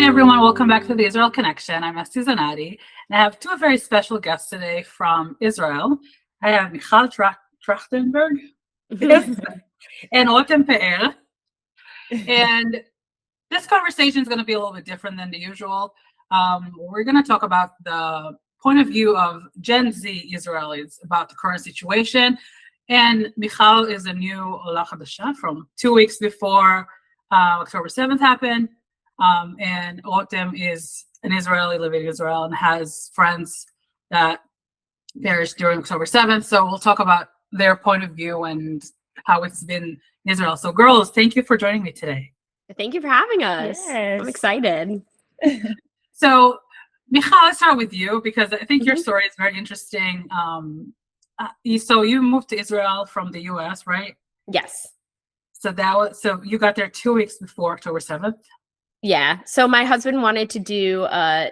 Hi, everyone. Welcome back to the Israel Connection. I'm Esti Zanati, and I have two very special guests today from Israel. I have Michal Trachtenberg and Rotem. And this conversation is going to be a little bit different than the usual. We're going to talk about the point of view of Gen Z Israelis about the current situation. And Michal is a new Ola Chadasha from 2 weeks before October 7th happened. And Rotem is an Israeli living in Israel and has friends that perished during October 7th. So we'll talk about their point of view and how it's been in Israel. So girls, thank you for joining me today. Thank you for having us. Yes. I'm excited. So Michal, let's start with you because I think your story is very interesting. So you moved to Israel from the US, right? Yes. So you got there 2 weeks before October 7th? Yeah. So my husband wanted to do a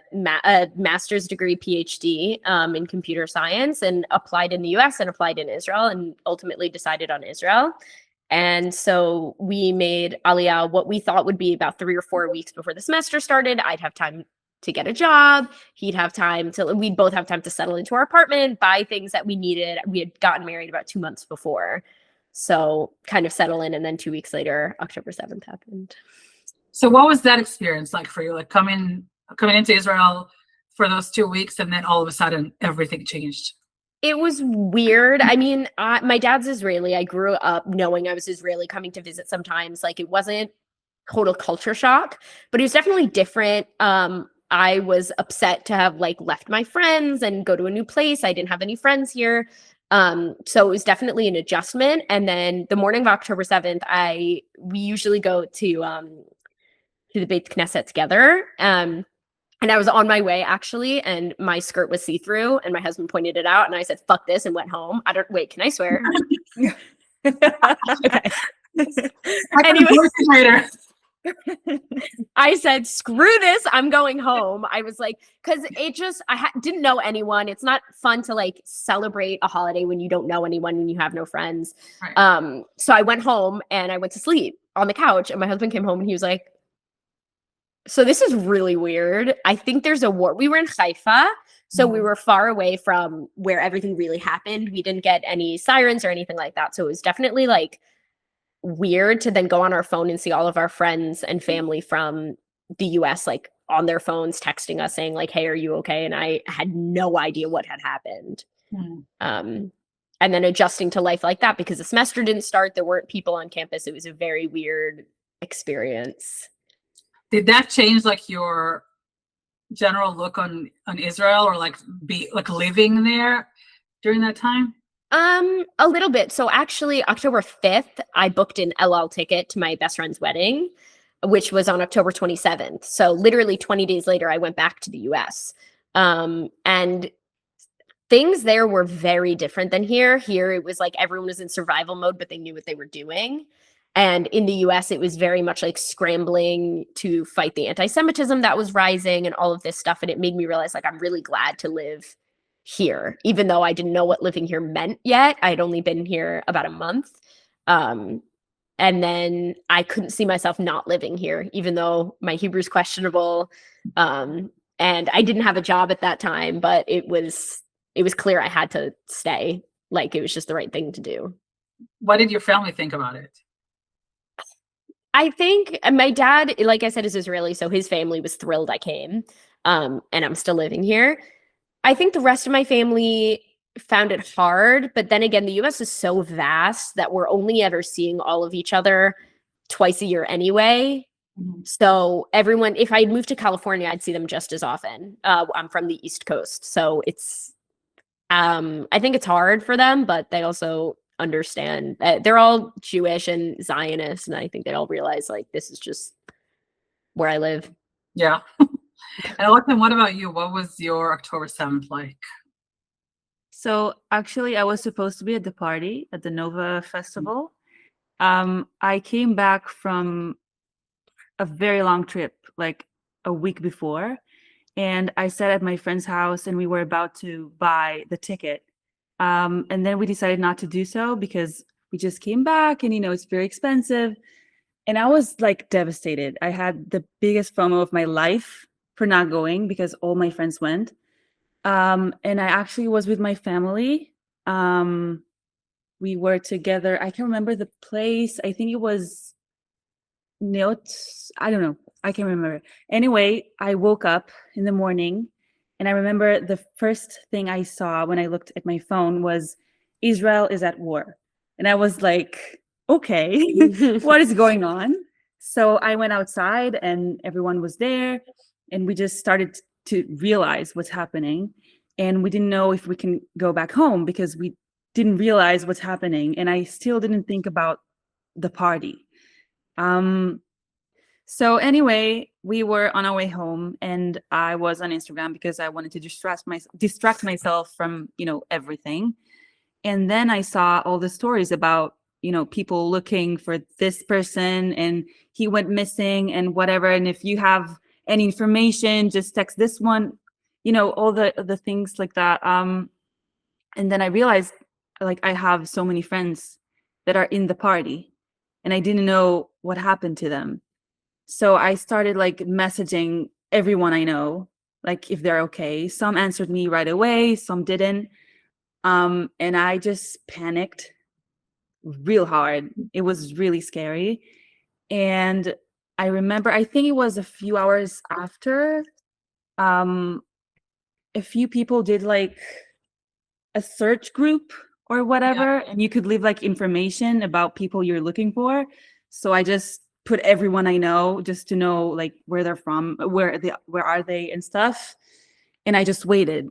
master's degree PhD in computer science and applied in the US and applied in Israel and ultimately decided on Israel. And so we made Aliyah what we thought would be about 3 or 4 weeks before the semester started. I'd have time to get a job. We'd both have time to settle into our apartment, buy things that we needed. We had gotten married about 2 months before. So kind of settle in. And then 2 weeks later, October 7th happened. So what was that experience like for you? Like coming into Israel for those 2 weeks and then all of a sudden everything changed? It was weird. I mean, my dad's Israeli. I grew up knowing I was Israeli, coming to visit sometimes. Like it wasn't total culture shock, but it was definitely different. I was upset to have left my friends and go to a new place. I didn't have any friends here. So it was definitely an adjustment. And then the morning of October 7th, we usually go to the Beit Knesset together. And I was on my way actually, and my skirt was see-through and my husband pointed it out and I said, fuck this, and went home. Can I swear? Okay. Anyway, I said, screw this, I'm going home. I was like, because didn't know anyone. It's not fun to celebrate a holiday when you don't know anyone and you have no friends. Right. So I went home and I went to sleep on the couch and my husband came home and he was like, so this is really weird. I think there's a war. We were in Haifa, so we were far away from where everything really happened. We didn't get any sirens or anything like that. So it was definitely weird to then go on our phone and see all of our friends and family from the US on their phones texting us saying hey, are you okay? And I had no idea what had happened. And then adjusting to life like that because the semester didn't start. There weren't people on campus. It was a very weird experience. Did that change your general look on Israel or living there during that time? A little bit. So actually October 5th, I booked an LL ticket to my best friend's wedding, which was on October 27th. So literally 20 days later, I went back to the US. And things there were very different than here. Here, it was everyone was in survival mode, but they knew what they were doing. And in the US, it was very much scrambling to fight the anti-Semitism that was rising and all of this stuff. And it made me realize I'm really glad to live here, even though I didn't know what living here meant yet. I'd only been here about a month. And then I couldn't see myself not living here, even though my Hebrew is questionable. And I didn't have a job at that time, but it was clear I had to stay. It was just the right thing to do. What did your family think about it? I think my dad, like I said, is Israeli, so his family was thrilled I came, and I'm still living here. I think the rest of my family found it hard, but then again, the US is so vast that we're only ever seeing all of each other twice a year anyway. So everyone, if I moved to California, I'd see them just as often. I'm from the East Coast, so it's, I think it's hard for them, but they also understand that they're all Jewish and Zionist, and I think they all realize this is just where I live. Yeah. And what about you? What was your October 7th like? So actually, I was supposed to be at the party at the Nova Festival. I came back from a very long trip, a week before, and I sat at my friend's house and we were about to buy the ticket. And then we decided not to do so because we just came back and, it's very expensive. And I was like devastated. I had the biggest FOMO of my life for not going because all my friends went. And I actually was with my family. We were together. I can't remember the place. I think it was Neot. I don't know. I can't remember. Anyway, I woke up in the morning and I remember the first thing I saw when I looked at my phone was Israel is at war. And I was like, okay, what is going on? So I went outside and everyone was there and we just started to realize what's happening. And we didn't know if we can go back home because we didn't realize what's happening. And I still didn't think about the party. So anyway, we were on our way home and I was on Instagram because I wanted to distract myself from, everything. And then I saw all the stories about, people looking for this person and he went missing and whatever. And if you have any information, just text this one, all the things like that. And then I realized like I have so many friends that are in the party and I didn't know what happened to them. So I started like messaging everyone I know, like if they're okay. Some answered me right away, some didn't. And I just panicked real hard. It was really scary. And I remember, I think it was a few hours after, a few people did like a search group or whatever, and you could leave like information about people you're looking for. So I just put everyone I know just to know like where they're from, where are they and stuff. And I just waited.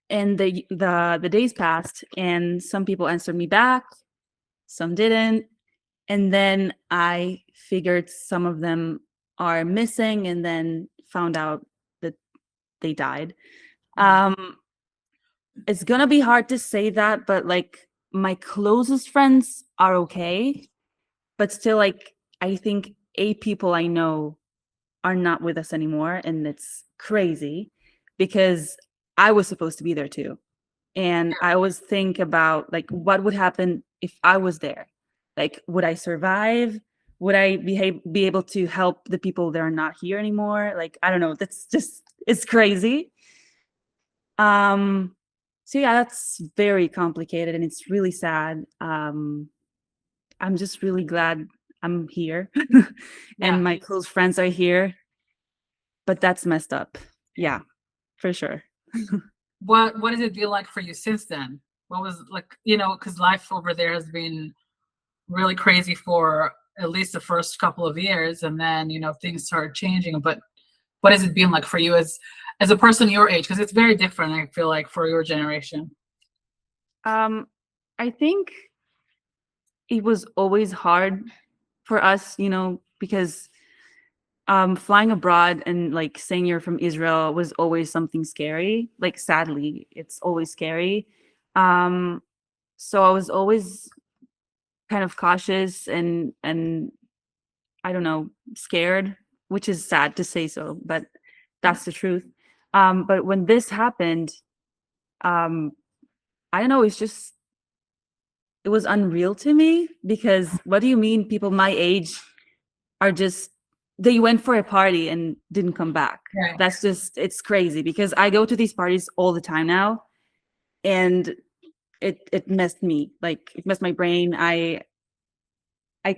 And the days passed and some people answered me back, some didn't. And then I figured some of them are missing and then found out that they died. It's gonna be hard to say that, but like my closest friends are okay. But still, like I think 8 people I know are not with us anymore. And it's crazy because I was supposed to be there too. And I always think about like what would happen if I was there. Like, would I survive? Would I be able to help the people that are not here anymore? Like, I don't know. That's just it's crazy. So yeah, that's very complicated and it's really sad. I'm just really glad I'm here and my close friends are here. But that's messed up. Yeah, for sure. What does it feel like for you since then? What was like, because life over there has been really crazy for at least the first couple of years, and then things started changing. But what has it been like for you as a person your age? Because it's very different, I feel like, for your generation. I think it was always hard for us, because flying abroad and like saying you're from Israel was always something scary. Like sadly, it's always scary. So I was always kind of cautious and I don't know, scared, which is sad to say so, but that's the truth. But when this happened, I don't know, it was unreal to me because what do you mean people my age are just they went for a party and didn't come back? Right. That's just it's crazy because I go to these parties all the time now and it messed me, like it messed my brain. I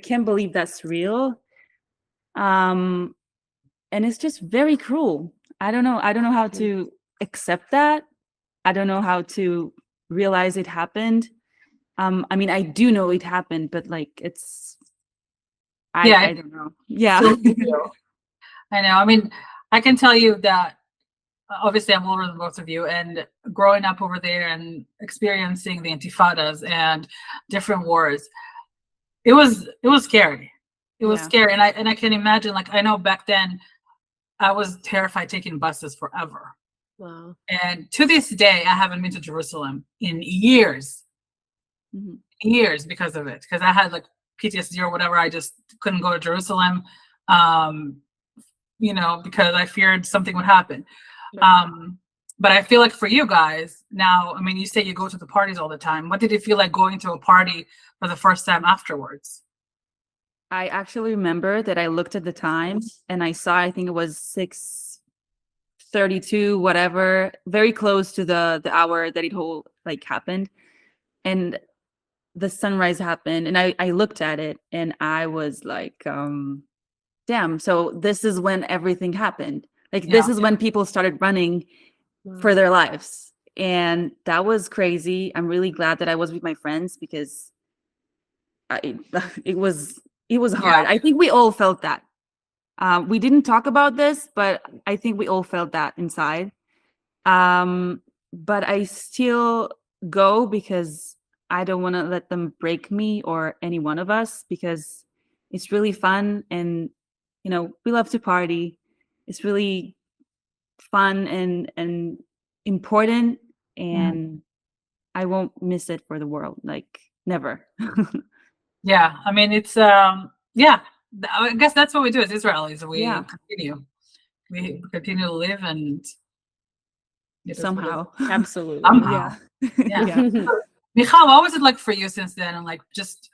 can't believe that's real. And it's just very cruel. I don't know how to accept that. I don't know how to realize it happened. I mean, I do know it happened, but like it's I don't know. Yeah. So I know. I mean, I can tell you that obviously I'm older than both of you, and growing up over there and experiencing the intifadas and different wars, it was scary. It was scary, and I can imagine. Like I know back then, I was terrified taking buses forever. Wow. And to this day, I haven't been to Jerusalem in years, years because of it. Because I had like PTSD or whatever. I just couldn't go to Jerusalem, because I feared something would happen. But I feel like for you guys now, I mean, you say you go to the parties all the time. What did it feel like going to a party for the first time afterwards? I actually remember that I looked at the time and I saw, I think it was 6:32, whatever, very close to the hour that it whole like happened. And the sunrise happened and I looked at it and I was like, damn, so this is when everything happened. Like this is when people started running for their lives. And that was crazy. I'm really glad that I was with my friends because it was hard. I think we all felt that. We didn't talk about this, but I think we all felt that inside. But I still go because I don't want to let them break me or any one of us, because it's really fun and we love to party. It's really fun and important, and I won't miss it for the world, like never. Yeah, I mean, it's I guess that's what we do as Israelis. We continue to live, and Somehow. Absolutely. somehow. Yeah. Michal, what was it like for you since then, and like just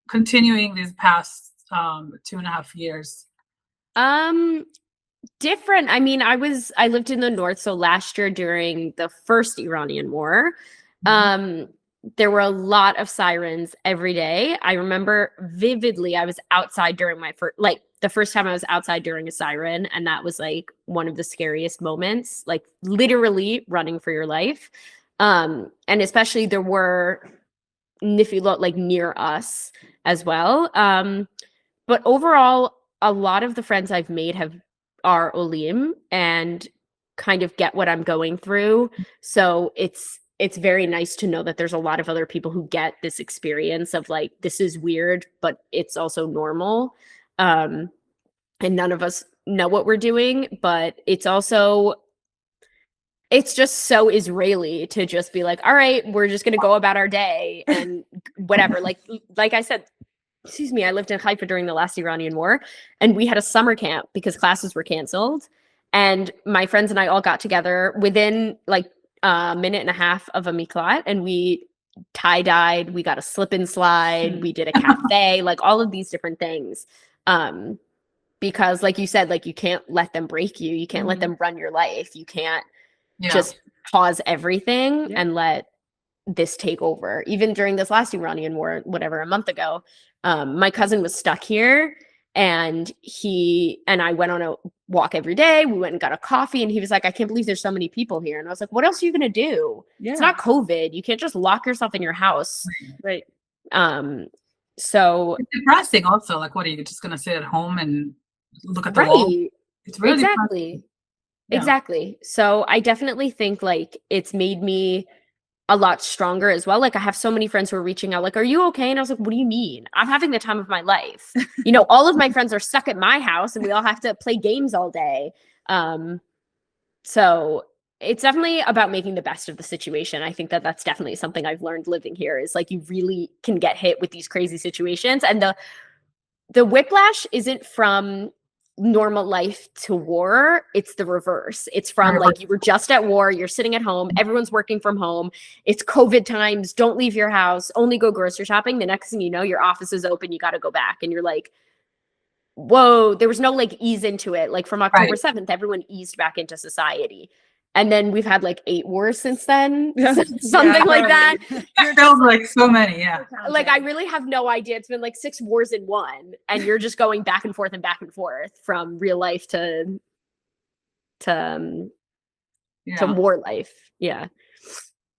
continuing these past 2.5 years? Different. I mean, I lived in the north, so last year during the first Iranian war, there were a lot of sirens every day. I remember vividly I was outside during the first time I was outside during a siren, and that was like one of the scariest moments, like literally running for your life. And especially there were nifilot like near us as well. But overall, a lot of the friends I've made are olim and kind of get what I'm going through. So it's very nice to know that there's a lot of other people who get this experience of like, this is weird, but it's also normal. And none of us know what we're doing, but it's just so Israeli to just be like, all right, we're just going to go about our day and whatever. Like I said, excuse me, I lived in Haifa during the last Iranian war, and we had a summer camp because classes were canceled. And my friends and I all got together within like a minute and a half of a miklat, and we tie-dyed, we got a slip and slide, we did a cafe, like all of these different things. Because like you said, like you can't let them break you. You can't let them run your life. You can't just pause everything and let this take over. Even during this last Iranian war, whatever, a month ago, my cousin was stuck here, and he and I went on a walk every day. We went and got a coffee, and he was like, I can't believe there's so many people here. And I was like, what else are you going to do? It's not COVID. You can't just lock yourself in your house. Right. So it's depressing also. Like, what are you just going to sit at home and look at the wall? It's really exactly. So I definitely think like it's made me a lot stronger as well. Like I have so many friends who are reaching out like, are you okay? And I was like, what do you mean? I'm having the time of my life. All of my friends are stuck at my house and we all have to play games all day. So it's definitely about making the best of the situation. I think that that's definitely something I've learned living here is like you really can get hit with these crazy situations. And the whiplash isn't from normal life to war. It's the reverse. It's from like you were just at war, you're sitting at home, everyone's working from home, it's COVID times, don't leave your house, only go grocery shopping. The next thing you know, your office is open, you got to go back, and you're like, whoa, there was no like ease into it. Like from October 7th, everyone eased back into society. And then we've had like 8 wars since then, something like that. It feels like so many, Like I really have no idea. It's been like 6 wars in one, and you're just going back and forth from real life to war life. Yeah,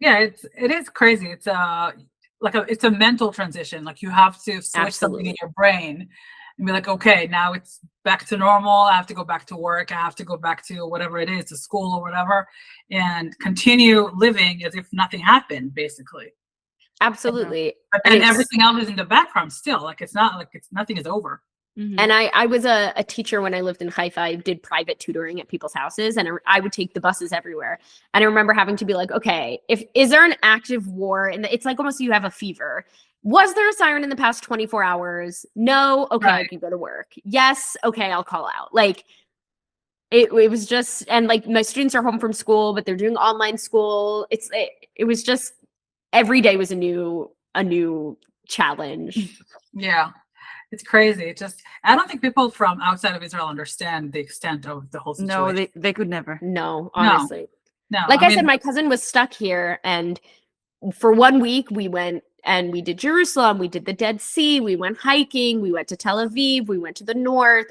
it is crazy. It's it's a mental transition. Like you have to switch something in your brain and be like, okay, now it's back to normal. I have to go back to work. I have to go back to whatever it is, to school or whatever, and continue living as if nothing happened, basically. Absolutely. But then everything else is in the background still. Like it's not like nothing is over. And I was a teacher when I lived in Haifa. I did private tutoring at people's houses, and I would take the buses everywhere. And I remember having to be like, okay, is there an active war? And it's like almost you have a fever. Was there a siren in the past 24 hours? No. Okay, I can go to work. Yes. Okay, I'll call out. Like it was just, and like my students are home from school, but they're doing online school. It was just every day was a new challenge. Yeah. It's crazy. It just, I don't think people from outside of Israel understand the extent of the whole situation. No, they could never. No, honestly. No, Like I said, mean, my cousin was stuck here, and for 1 week we went and we did Jerusalem, we did the Dead Sea, we went hiking, we went to Tel Aviv, we went to the north,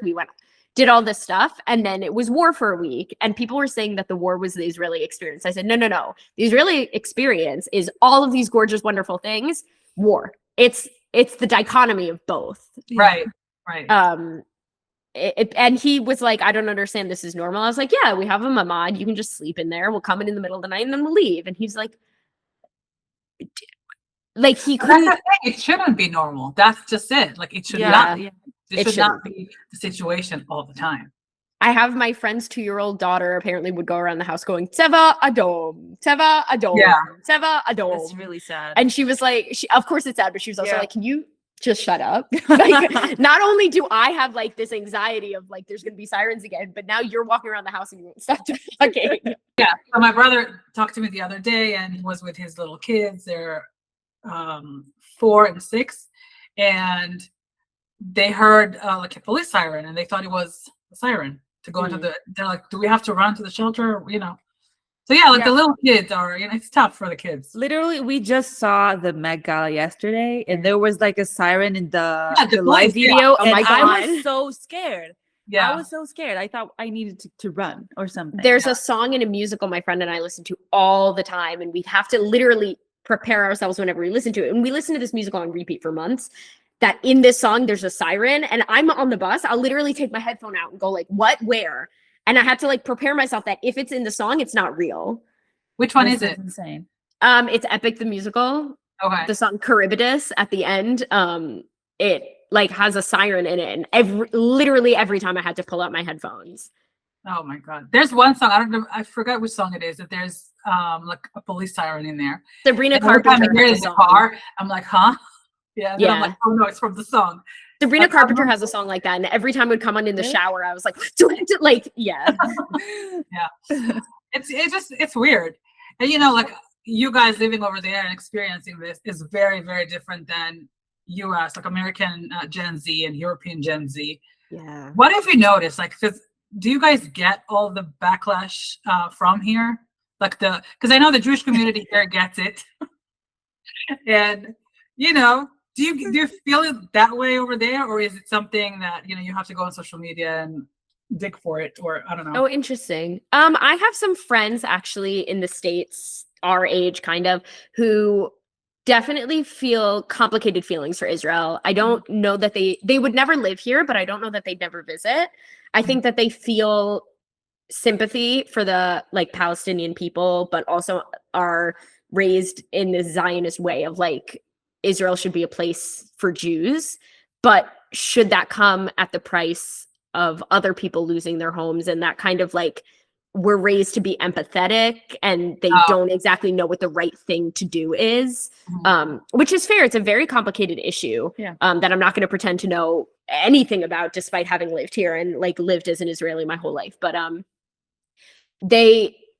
did all this stuff, and then it was war for a week, and people were saying that the war was the Israeli experience. I said, no. The Israeli experience is all of these gorgeous, wonderful things. War. It's the dichotomy of both. right. And he was like, I don't understand. This is normal. I was like, yeah, we have a mamad. You can just sleep in there. We'll come in the middle of the night and then we'll leave. And he's like he But couldn't. that's the thing. It shouldn't be normal. That's just it. Like it should Yeah, not. yeah. It should not be the situation all the time. I have my friend's 2-year-old daughter apparently would go around the house going, Teva Adom, Teva Adom, Yeah. Teva Adom. That's really sad. And she was like, of course it's sad, but she was also Yeah. like, can you just shut up? Like, not only do I have like this anxiety of like, there's going to be sirens again, but now you're walking around the house and you won't stop talking. Yeah. So my brother talked to me the other day, and he was with his little kids. They're 4 and 6, and they heard like a police siren, and they thought it was a siren to go into the. They're like, "Do we have to run to the shelter?" You know. So yeah, like the little kids are. You know, it's tough for the kids. Literally, we just saw the Met Gala yesterday, and there was like a siren in the the live police, yeah. video, Oh and my I God. was so scared. Yeah. I was so scared. I thought I needed to run or something. There's a song in a musical my friend and I listen to all the time, and we'd have to literally prepare ourselves whenever we listen to it. And we listen to this musical on repeat for months. That in this song there's a siren, and I'm on the bus. I'll literally take my headphone out and go like, "What? Where?" And I had to like prepare myself that if it's in the song, it's not real. Which one This is it? Insane. It's Epic the Musical. Okay. The song Charybdis at the end. It like has a siren in it, and literally every time I had to pull out my headphones. Oh my God. There's one song, I don't know, I forgot which song it is, that there's like a police siren in there. Sabrina And every time I Carpenter hear it has in a the song. car, I'm like, huh? Yeah. And then I'm Yeah. like, oh no, it's from the song. Sabrina Like, Carpenter has a song like that, and every time it would come on in the shower, I was like, do I have to like, yeah. It's weird. And you know, like you guys living over there and experiencing this is very, very different than US, like American Gen Z and European Gen Z. Yeah. What have you noticed? Like, do you guys get all the backlash from here? Like because I know the Jewish community here gets it. And, you know, do you feel it that way over there? Or is it something that, you know, you have to go on social media and dig for it? Or I don't know. Oh, interesting. I have some friends actually in the States, our age kind of, who definitely feel complicated feelings for Israel. I don't know that they would never live here, but I don't know that they'd never visit. I think that they feel sympathy for the like Palestinian people, but also are raised in this Zionist way of like Israel should be a place for Jews, but should that come at the price of other people losing their homes? And that kind of like we're raised to be empathetic, and they don't exactly know what the right thing to do is, which is fair. It's a very complicated issue that I'm not going to pretend to know anything about, despite having lived here and like lived as an Israeli my whole life. But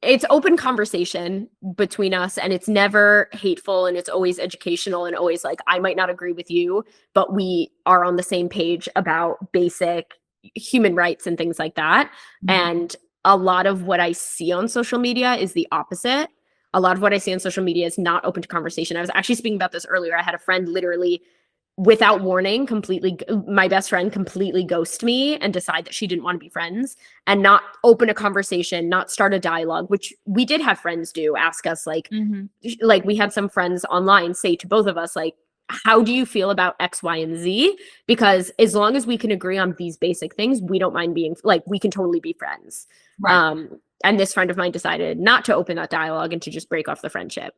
it's open conversation between us, and it's never hateful, and it's always educational, and always like, I might not agree with you, but we are on the same page about basic human rights and things like that. And a lot of what I see on social media is the opposite. A lot of what I see on social media is not open to conversation. I was actually speaking about this earlier. I had a friend literally without warning, my best friend completely ghost me and decide that she didn't want to be friends and not open a conversation, not start a dialogue, which we did have friends do, ask us like we had some friends online say to both of us, like, how do you feel about X, Y, and Z? Because as long as we can agree on these basic things, we don't mind being like, we can totally be friends. Right. And this friend of mine decided not to open that dialogue and to just break off the friendship.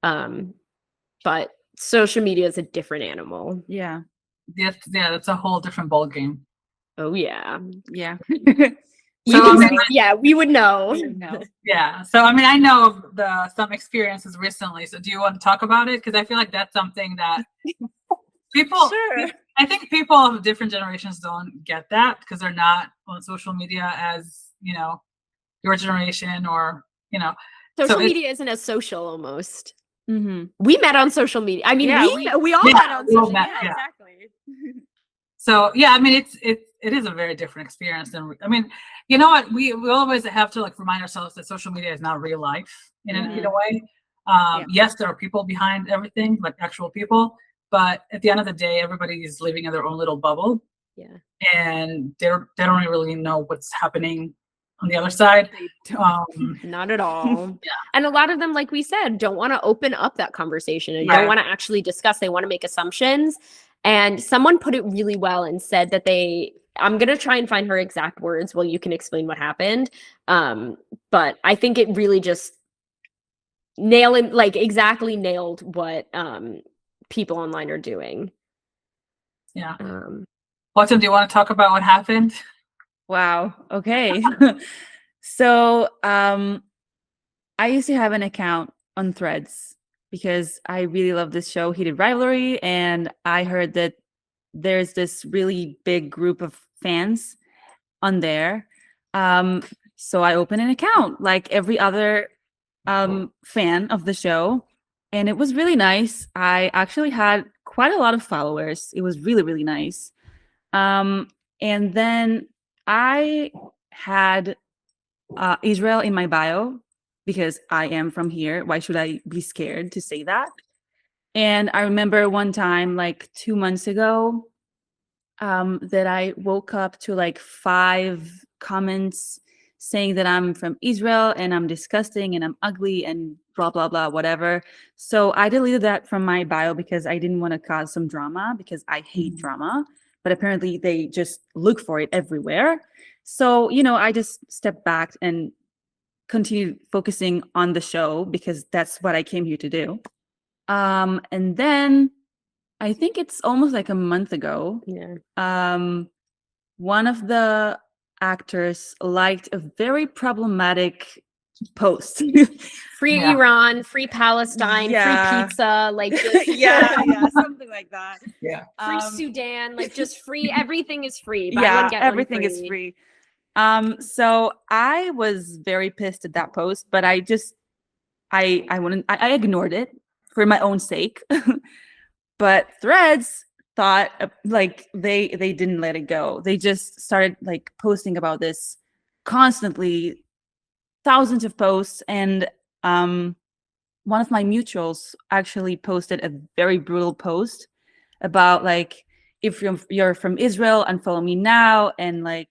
But social media is a different animal. Yeah. That's a whole different ball game. Oh yeah. Yeah. We would know. Yeah. So I mean, I know of some experiences recently. So do you want to talk about it? Because I feel like that's something that people. Sure. I think people of different generations don't get that because they're not on social media as, you know, your generation or, you know. Social media isn't as social almost. Mm-hmm. We met on social media. I mean, we all met on social media. Yeah. Exactly. So yeah, I mean, it is a very different experience than I mean, you know what? We always have to like remind ourselves that social media is not real life in a way. Yeah. Yes, there are people behind everything, like actual people, but at the end of the day, everybody is living in their own little bubble, Yeah. and they don't really know what's happening on the other side. They don't. Not at all. Yeah. And a lot of them, like we said, don't want to open up that conversation and Right. don't want to actually discuss. They want to make assumptions. And someone put it really well and said that I'm going to try and find her exact words while you can explain what happened. But I think it really just exactly nailed what people online are doing. Yeah. Rotem, do you want to talk about what happened? Wow. Okay. So I used to have an account on Threads because I really love this show, Heated Rivalry, and I heard that there's this really big group of fans on there. So I opened an account like every other fan of the show, and it was really nice. I actually had quite a lot of followers. It was really, really nice. And then I had Israel in my bio because I am from here. Why should I be scared to say that? And I remember one time, like 2 months ago, that I woke up to like 5 comments saying that I'm from Israel and I'm disgusting and I'm ugly and blah, blah, blah, whatever. So I deleted that from my bio because I didn't want to cause some drama because I hate drama. But apparently they just look for it everywhere. So, I just stepped back and continued focusing on the show because that's what I came here to do. And then I think it's almost like a month ago. Yeah. One of the actors liked a very problematic post. Free Yeah. Iran, free Palestine, Yeah. free pizza, like just yeah, something like that. Yeah. free Sudan, like just free. Everything is free. Buy one, get everything one is free. So I was very pissed at that post, but I ignored it for my own sake. But Threads thought like they didn't let it go. They just started like posting about this constantly, thousands of posts, and one of my mutuals actually posted a very brutal post about like, if you're from Israel, unfollow me now, and like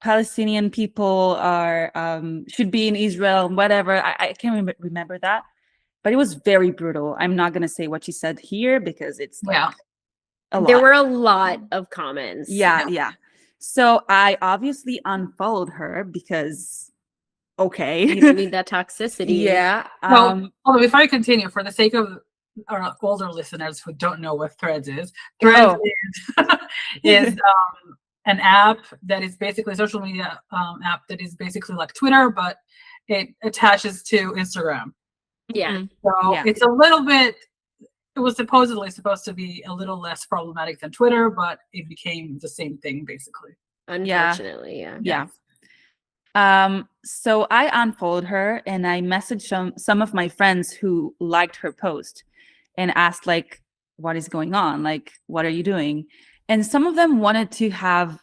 Palestinian people are should be in Israel, whatever. I can't remember that, but it was very brutal. I'm not gonna say what she said here because it's like a lot. There were a lot of comments. Yeah. So I obviously unfollowed her because okay. You don't need that toxicity. Yeah. Well, although before I continue, for the sake of our older listeners who don't know what Threads is, Threads is an app that is basically a social media app that is basically like Twitter, but it attaches to Instagram. Yeah. So Yeah. it's a little bit, it was supposedly supposed to be a little less problematic than Twitter, but it became the same thing basically. Unfortunately, yeah. So I unfollowed her and I messaged some of my friends who liked her post and asked like, what is going on? Like, what are you doing? And some of them wanted to have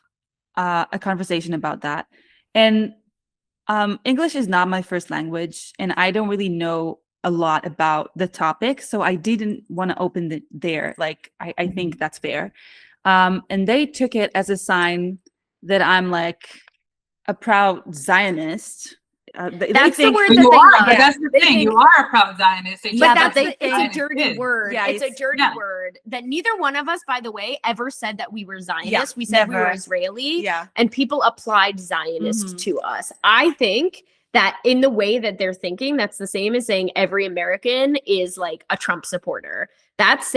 a conversation about that. And English is not my first language, and I don't really know a lot about the topic, so I didn't want to open there. Like, I think that's fair. And they took it as a sign that I'm like a proud Zionist. That's the word that You they are, love. but that's the thing. You are a proud Zionist. But that's it's a Zionist dirty is. word. Yeah, it's a dirty yeah. word that neither one of us, by the way, ever said that we were Zionist. Yeah, we said we were never. Israeli. Yeah. And people applied Zionist to us. I think that in the way that they're thinking, that's the same as saying every American is like a Trump supporter. That's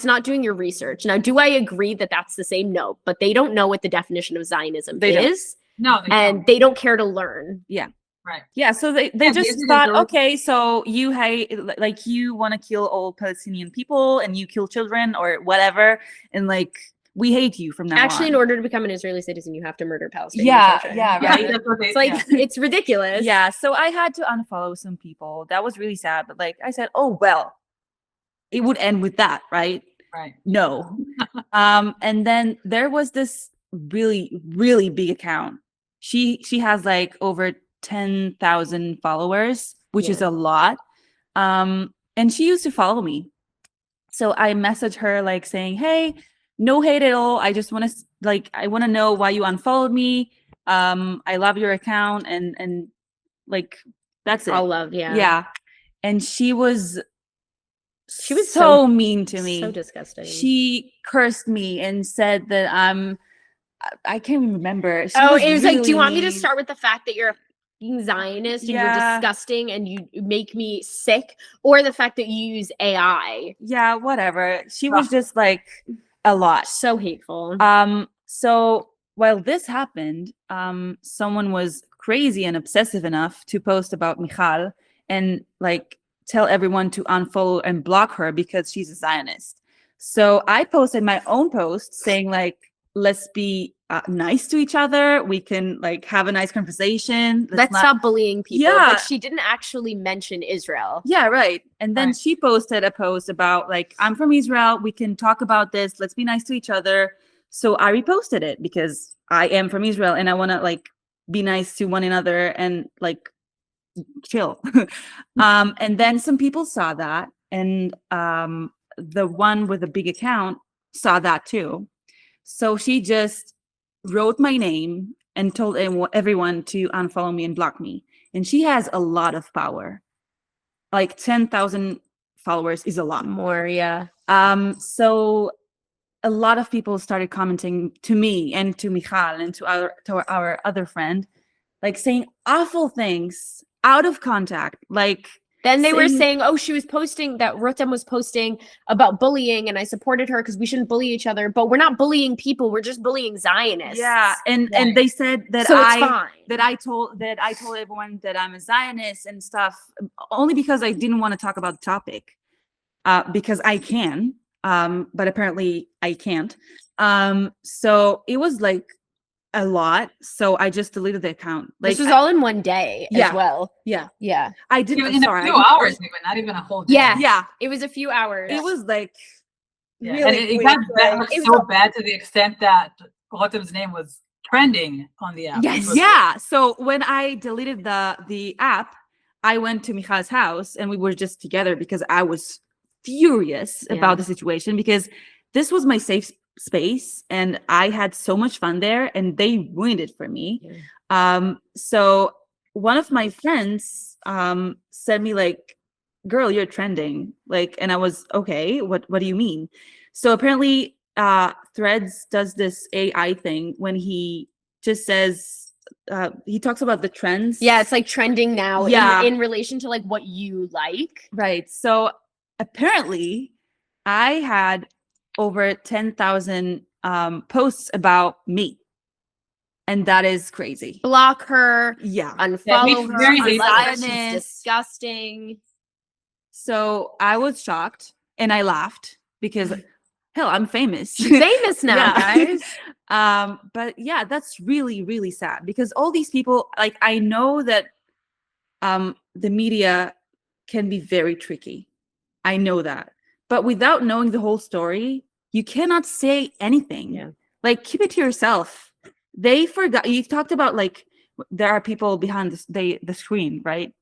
not doing your research. Now, do I agree that that's the same? No, but they don't know what the definition of Zionism is. No, They don't care to learn. Yeah. Right. Yeah, so they just thought, okay, so you hate, like, you want to kill all Palestinian people and you kill children or whatever, and like we hate you from now Actually, on. in order to become an Israeli citizen, you have to murder Palestinians. Yeah, right. It's like it's ridiculous. Yeah, so I had to unfollow some people. That was really sad, but like I said, oh well, it would end with that, right? Right. no. And then there was this really, really big account. She has like over 10,000 followers, which is Yeah. a lot. And she used to follow me. So I messaged her like saying, "Hey, no hate at all. I just want to I want to know why you unfollowed me. I love your account and like that's it." All love, yeah. Yeah. And she was was so mean to So me. disgusting. She cursed me and said that I can't even remember. She it was really like, do you want me to mean. start with the fact that you're a fucking Zionist and you're Yeah. disgusting and you make me sick, or the fact that you use AI? Yeah, whatever. She was just like a lot. So hateful. So while this happened, someone was crazy and obsessive enough to post about Michal and like tell everyone to unfollow and block her because she's a Zionist. So I posted my own post saying like, let's be nice to each other. We can like have a nice conversation. Let's stop bullying people. Yeah. But she didn't actually mention Israel. Yeah, right. And then Right. she posted a post about like, I'm from Israel. We can talk about this. Let's be nice to each other. So I reposted it because I am from Israel and I want to like be nice to one another and like chill. And then some people saw that, and the one with a big account saw that too. So she just wrote my name and told everyone to unfollow me and block me. And she has a lot of power. Like 10,000 followers is a lot. More, yeah. So a lot of people started commenting to me and to Michal and to our other friend, like saying awful things out of contact. Like then they were saying, oh, she was posting that Rotem was posting about bullying, and I supported her because we shouldn't bully each other. But we're not bullying people; we're just bullying Zionists. Yeah, and they said that so it's fine. I told everyone that I'm a Zionist and stuff, only because I didn't want to talk about the topic, because I can, but apparently I can't. So it was like a lot, so I just deleted the account. Like, this was all in one day as well. Yeah. In I a didn't. few hours, even not even a whole day. Yeah. It was a few hours. It was like Yeah. really and it quick, got like- so bad to the extent that Rotem's name was trending on the app. Yes. which was- Yeah. So when I deleted the app, I went to Michal's house and we were just together because I was furious about the situation, because this was my safe space and I had so much fun there and they ruined it for me. So one of my friends said me like, girl, you're trending. Like, and I was, okay, what do you mean? So apparently Threads does this AI thing when he just says, he talks about the trends. Yeah, it's like trending now Yeah. in relation to like what you like. Right. So apparently I had over 10,000 posts about me. And that is crazy. Block her, Yeah. unfollow her, very unlike her, she's Zionist. disgusting. So I was shocked and I laughed because hell, I'm famous. She's famous now, guys. But yeah, that's really, really sad because all these people, like, I know that the media can be very tricky. I know that. But without knowing the whole story, you cannot say anything. Yeah. Like, keep it to yourself. They forgot. You talked about like there are people behind the screen, right?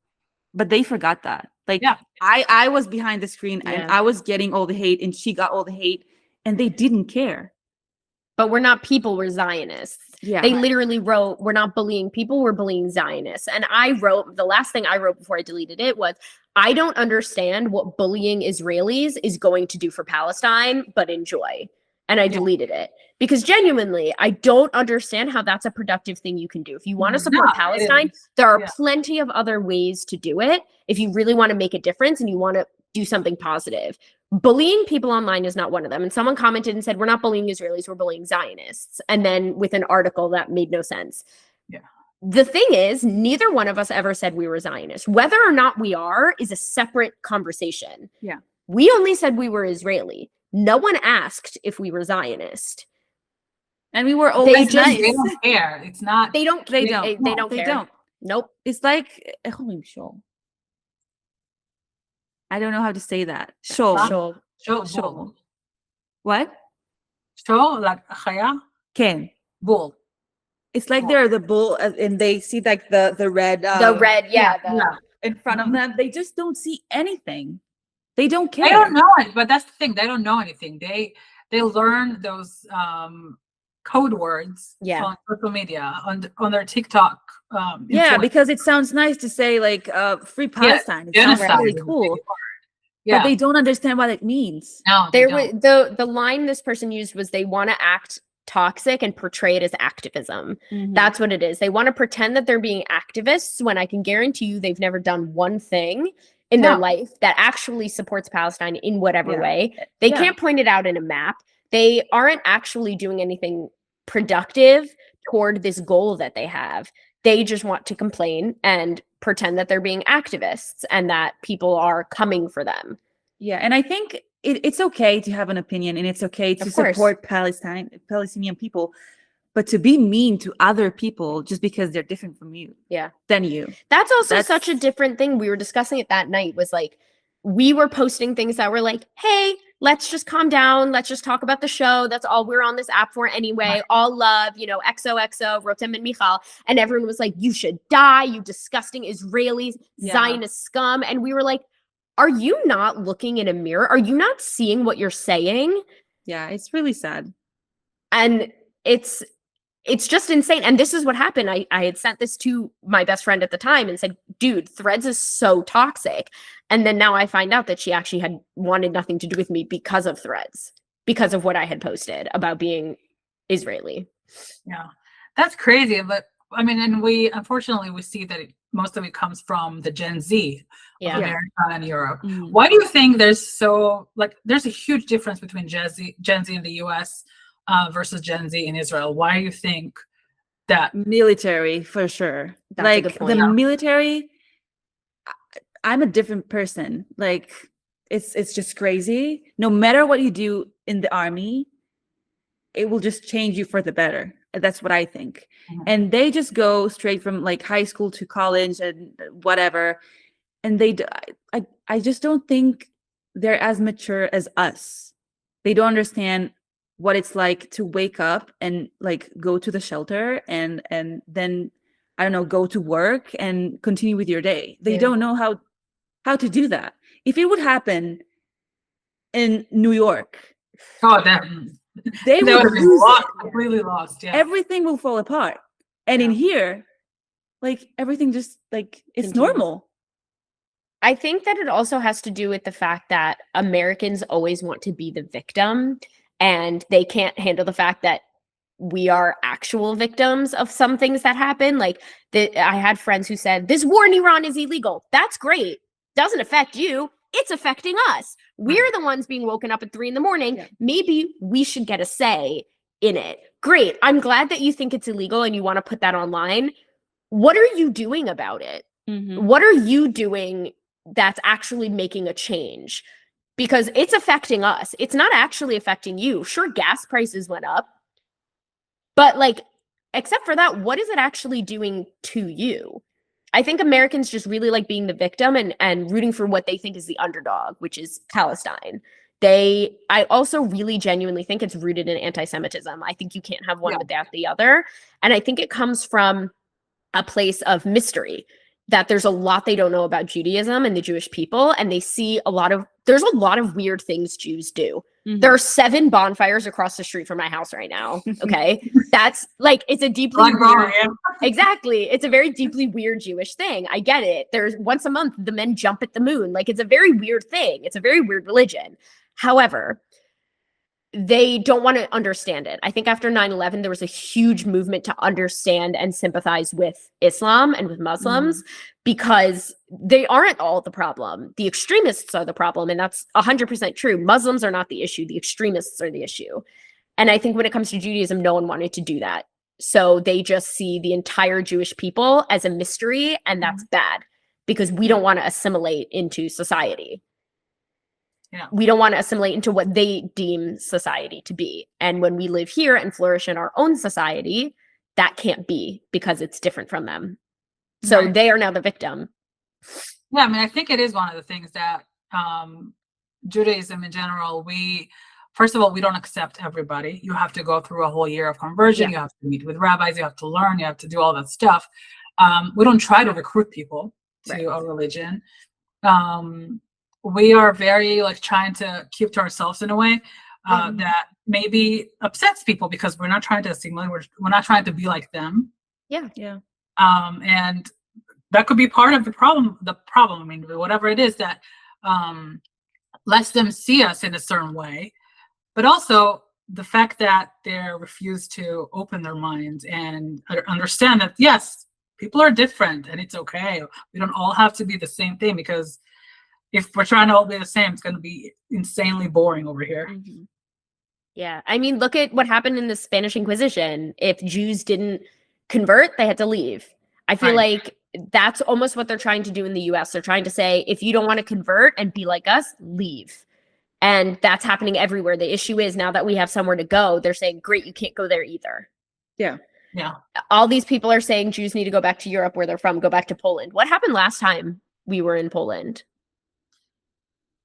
But they forgot that. Like, Yeah. I was behind the screen and Yeah. I was getting all the hate and she got all the hate and they didn't care. But we're not people, we're Zionists. Yeah. They literally wrote, we're not bullying people, we're bullying Zionists. And I wrote, the last thing I wrote before I deleted it was, I don't understand what bullying Israelis is going to do for Palestine, but enjoy. And I deleted it because genuinely, I don't understand how that's a productive thing you can do. If you want to support No, Palestine, it is. there are Yeah. plenty of other ways to do it. If you really want to make a difference and you want to do something positive, bullying people online is not one of them. And someone commented and said, we're not bullying Israelis, we're bullying Zionists. And then with an article that made no sense. Yeah. The thing is, neither one of us ever said we were Zionist. Whether or not we are is a separate conversation. Yeah. We only said we were Israeli. No one asked if we were Zionist. And we were always just- nice. They don't care. It's not. They don't. They They don't. don't They care. don't. Nope. It's like, איך אומרים שול? I don't know how to say that. Shol. Sure. Show. Show. What? Show like chaya, Ken. bull. It's like Bull. they're the bull, and they see like the red, The red, yeah. Yeah. in front of Mhm. them. They just don't see anything. They don't care. They don't know it, but that's the thing. They don't know anything. They learn those code words Yeah. on social media, on their TikTok. Yeah, influence. because it sounds nice to say like free Palestine. It sounds Genocide really is a big cool, word. but Yeah. they don't understand what it means. No, they There don't. was the line this person used was they want to act toxic and portray it as activism. That's what it is. They want to pretend that they're being activists when I can guarantee you they've never done one thing in their No. life that actually supports Palestine in whatever Yeah. way. They Yeah. can't point it out in a map. They aren't actually doing anything productive toward this goal that they have. They just want to complain and pretend that they're being activists and that people are coming for them. Yeah, and I think it's okay to have an opinion, and it's okay to Of course. support Palestinian people, but to be mean to other people just because they're different from you, Yeah. than you. That's also That's- such a different thing. We were discussing it that night, was like, we were posting things that were like, hey, let's just calm down. Let's just talk about the show. That's all we're on this app for anyway. Right. All love, XOXO, Rotem and Michal. And everyone was like, you should die, you disgusting Israeli Yeah. Zionist scum. And we were like, are you not looking in a mirror? Are you not seeing what you're saying? Yeah, it's really sad. And it's just insane. And this is what happened. I had sent this to my best friend at the time and said, dude, Threads is so toxic. And then now I find out that she actually had wanted nothing to do with me because of Threads, because of what I had posted about being Israeli. Yeah, that's crazy. But I mean, and unfortunately we see that most of it comes from the Gen Z of Yeah. America and Europe. Mhm. Why do you think there's a huge difference between Gen Z in the US versus Gen Z in Israel? Why do you think that? Military, for sure. That's a like good the point. military, I'm a different person. Like it's just crazy. No matter what you do in the army, it will just change you for the better. That's what I think. Mhm. And they just go straight from like high school to college and whatever. And I just don't think they're as mature as us. They don't understand what it's like to wake up and like go to the shelter and then I don't know, go to work and continue with your day. They Yeah. don't know how to do that. If it would happen in New York, Oh, they they would would have been lose it. lost, completely lost. Yeah. Everything will fall apart. And in Yeah. here, like everything just like it's Continues. normal. I think that it also has to do with the fact that Americans always want to be the victim, and they can't handle the fact that we are actual victims of some things that happen. Like I had friends who said, this war in Iran is illegal. That's great. Doesn't affect you. It's affecting us. We're the ones being woken up at 3 a.m. Yeah. Maybe we should get a say in it. Great. I'm glad that you think it's illegal and you want to put that online. What are you doing about it? What are you doing that's actually making a change? Because it's affecting us. It's not actually affecting you. Sure, gas prices went up. But like, except for that, what is it actually doing to you? I think Americans just really like being the victim and rooting for what they think is the underdog, which is Palestine. I also really genuinely think it's rooted in anti-Semitism. I think you can't have one Yeah. without the other. And I think it comes from a place of mystery, that there's a lot they don't know about Judaism and the Jewish people. And they see there's a lot of weird things Jews do. There are 7 bonfires across the street from my house right now. Okay. That's like, it's a deeply Like wrong, weird, yeah. exactly. It's a very deeply weird Jewish thing. I get it. There's once a month, the men jump at the moon. Like, it's a very weird thing. It's a very weird religion. However, they don't want to understand it. I think after 9/11, there was a huge movement to understand and sympathize with Islam and with Muslims, because they aren't all the problem. The extremists are the problem. And that's 100% true. Muslims are not the issue. The extremists are the issue. And I think when it comes to Judaism, no one wanted to do that. So they just see the entire Jewish people as a mystery, and that's bad, because we don't want to assimilate into society. Yeah. We don't want to assimilate into what they deem society to be. And when we live here and flourish in our own society, that can't be, because it's different from them. So Right. they are now the victim. Yeah, I mean, I think it is one of the things that Judaism in general, we first of all, we don't accept everybody. You have to go through a whole year of conversion. Yeah. You have to meet with rabbis. You have to learn. You have to do all that stuff. We don't try to recruit people to Right. a religion. We are very like trying to keep to ourselves in a way that maybe upsets people because we're not trying to assimilate. We're not trying to be like them. Yeah. Yeah. And that could be part of the problem. I mean, whatever it is that lets them see us in a certain way, but also the fact that they refuse to open their minds and understand that yes, people are different and it's okay. We don't all have to be the same thing, because if we're trying to all be the same, it's going to be insanely boring over here. Mm-hmm. Yeah. I mean, look at what happened in the Spanish Inquisition. If Jews didn't convert, they had to leave. I feel like that's almost what they're trying to do in the US. They're trying to say, if you don't want to convert and be like us, leave. And that's happening everywhere. The issue is, now that we have somewhere to go, they're saying, great, you can't go there either. Yeah. Yeah. All these people are saying Jews need to go back to Europe, where they're from, go back to Poland. What happened last time we were in Poland?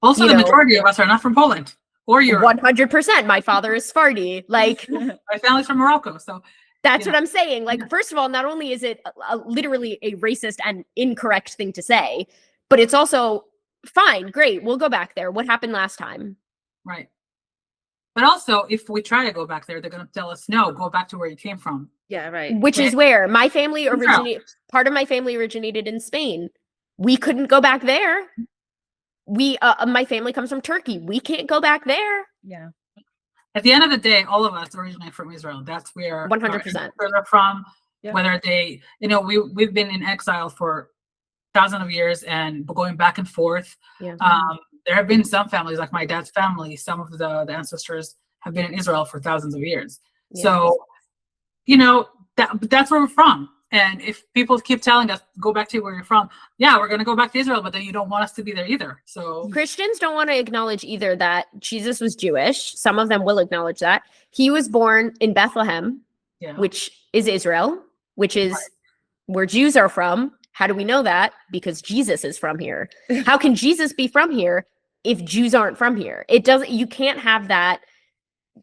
Also, the majority of us are not from Poland or Europe. 100%. My father is Sephardi. Like, my family's from Morocco. So that's what I'm saying. Like, first of all, not only is it literally a racist and incorrect thing to say, but it's also fine, great, we'll go back there. What happened last time? Right. But also, if we try to go back there, they're going to tell us, no, go back to where you came from. Yeah, right. Which is where my family originated. Part of my family originated in Spain. We couldn't go back there. My family comes from Turkey. We can't go back there. Yeah. At the end of the day, all of us originate from Israel. That's where 100% they're from. Yeah. Whether they, we've been in exile for thousands of years and going back and forth. Yeah. There have been some families, like my dad's family, some of the ancestors have been in Israel for thousands of years. Yeah. So, that's where we're from. And if people keep telling us, go back to where you're from, yeah, we're going to go back to Israel, but then you don't want us to be there either. So Christians don't want to acknowledge either that Jesus was Jewish. Some of them will acknowledge that. He was born in Bethlehem, which is Israel, which is where Jews are from. How do we know that? Because Jesus is from here. How can Jesus be from here if Jews aren't from here? You can't have that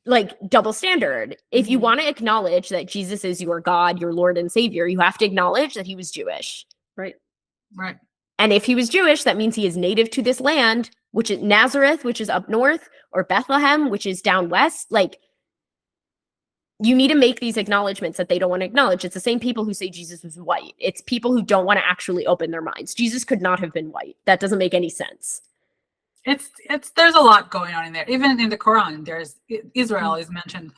like double standard. If you want to acknowledge that Jesus is your God, your Lord and Savior, you have to acknowledge that he was Jewish. Right. And if he was Jewish, that means he is native to this land, which is Nazareth, which is up north, or Bethlehem, which is down west. Like, you need to make these acknowledgments that they don't want to acknowledge. It's the same people who say Jesus was white. It's people who don't want to actually open their minds. Jesus could not have been white. That doesn't make any sense. There's a lot going on in there. Even in the Quran, Israel is mentioned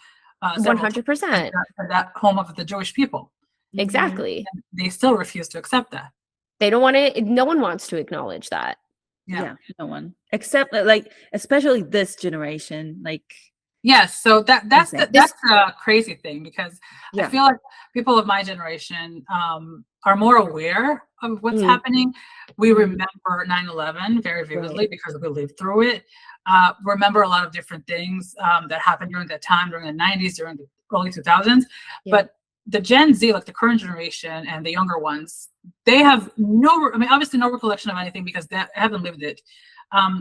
100%. That home of the Jewish people. Exactly. And they still refuse to accept that. They don't want to. No one wants to acknowledge that. Yeah, no one, except like especially this generation. Like, yes, so that's a crazy thing, because I feel like people of my generation are more aware of what's happening. We remember 9/11 very vividly because we lived through it. Remember a lot of different things that happened during that time, during the 90s, during the early 2000s. But the Gen Z, like the current generation and the younger ones, they have obviously no recollection of anything because they haven't lived it.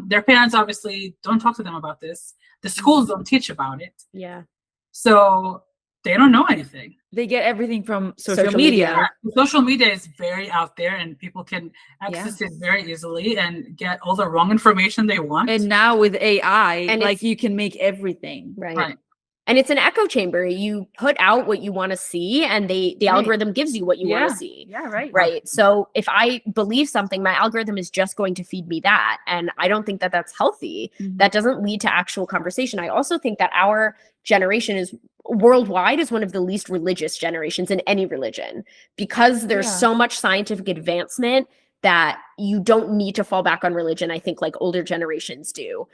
Their parents obviously don't talk to them about this. The schools don't teach about it. Yeah. So they don't know anything. They get everything from social media. Social media is very out there and people can access it very easily and get all the wrong information they want. And now with AI, and like you can make everything. Right. And it's an echo chamber. You put out what you want to see, and the algorithm gives you what you want to see. Yeah, right. Right. So if I believe something, my algorithm is just going to feed me that. And I don't think that that's healthy. That doesn't lead to actual conversation. I also think that our generation is worldwide is one of the least religious generations in any religion, because there's so much scientific advancement that you don't need to fall back on religion, I think, like older generations do.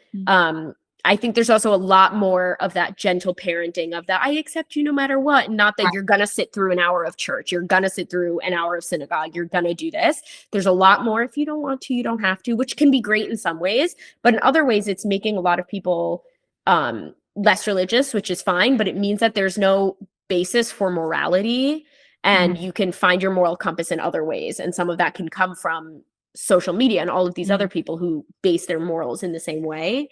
I think there's also a lot more of that gentle parenting of that I accept you no matter what, and not that you're going to sit through an hour of church. You're going to sit through an hour of synagogue. You're going to do this. There's a lot more. If you don't want to, you don't have to, which can be great in some ways. But in other ways, it's making a lot of people less religious, which is fine. But it means that there's no basis for morality, and you can find your moral compass in other ways. And some of that can come from social media and all of these other people who base their morals in the same way.